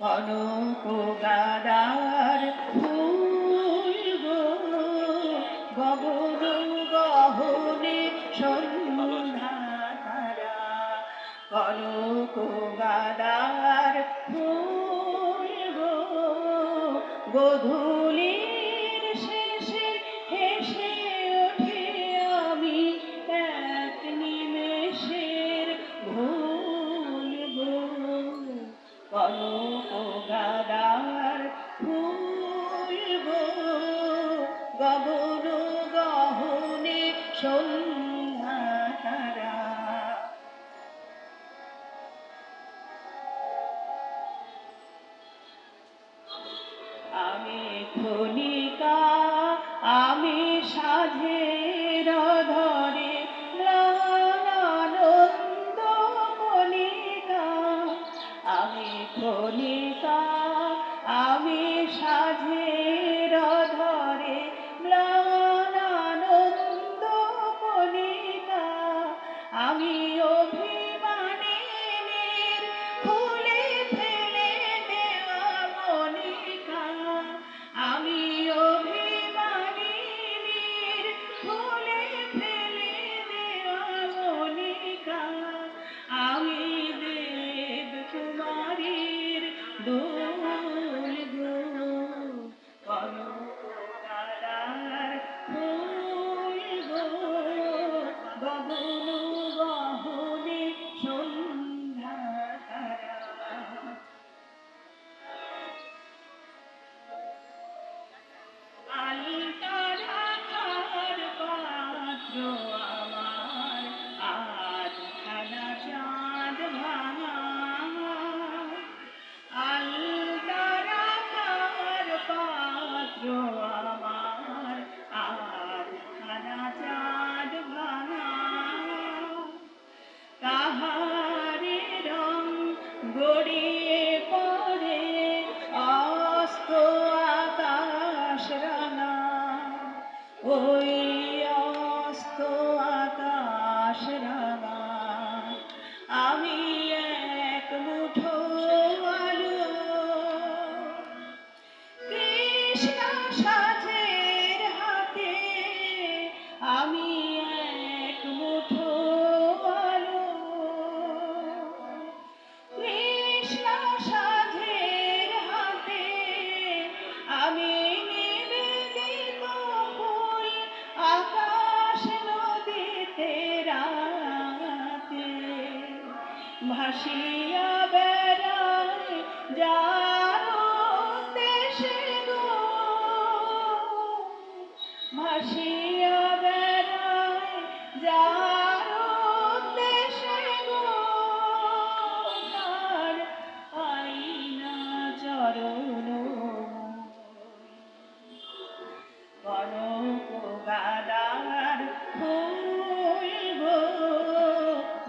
কনক গাদার ফুল গো গগন গহনে সন্ধ্যা তারা কনক গাদার ফুল গো গোধূলির শেষে হেসে ওঠে আমি এক নিমেষের ভুল গো কনক গাদার ফুল গো গগন গহনে সন্ধ্যা তারা আমি ক্ষণিকা আমি সাধের ধরে আনন্দ কণিকা আমি ক্ষণিকা আমি সাধের ধরে আনন্দ কণিকা আমি অভিমানের খুলে ফেলে দেওয়া মনিকা আমি অভিমানের খুলে ফেলে দেওয়া মনিকা আমি দেব কুমারীর দোল গো কনক গাদার ফুল গো গগন গহনে সন্ধ্যা তারা আলতা রাখার পাত্র আমার আজ খানা চাঁদ ভাঙা আলতা রাখার পাত্র আমার আজ খানা চাঁদ ভাঙা তাহারে রং গড়িয়ে পড়ে অস্ত আকাশ রাঙা ওই অস্ত আকাশ রাঙা আমি এক মুঠো আলো কৃষ্ণ সাজের হাতে আমি এক মুঠো আলো কৃষ্ণ সাজের হাতে আমি নিবেদিত ফুল আকাশ নদীতে রাতে ভাসিয়া বেড়ায় যার দেশে গো ভাসিয়া বেড়ায় যার দেশে গো তার আইনা চরণ কনক গাদার ফুল গো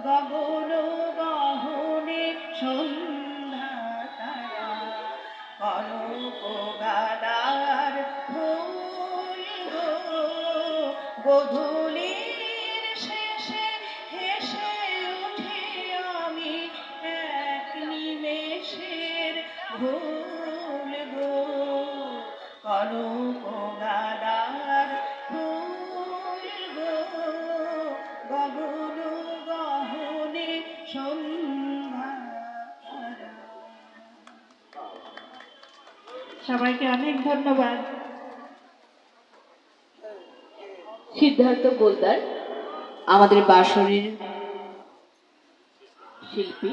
গগন গহনে সন্ধ্যা তারা কনক গাদার ফুল গো গোধূলির শেষে হেসে উঠে আমি এক নিমেষের ভুল গো কনক গাদার ফুল গো গগন গহনে সন্ধ্যা তারা। সবাইকে অনেক ধন্যবাদ। সিদ্ধার্থ গোলদার আমাদের বাঁশরীর শিল্পী।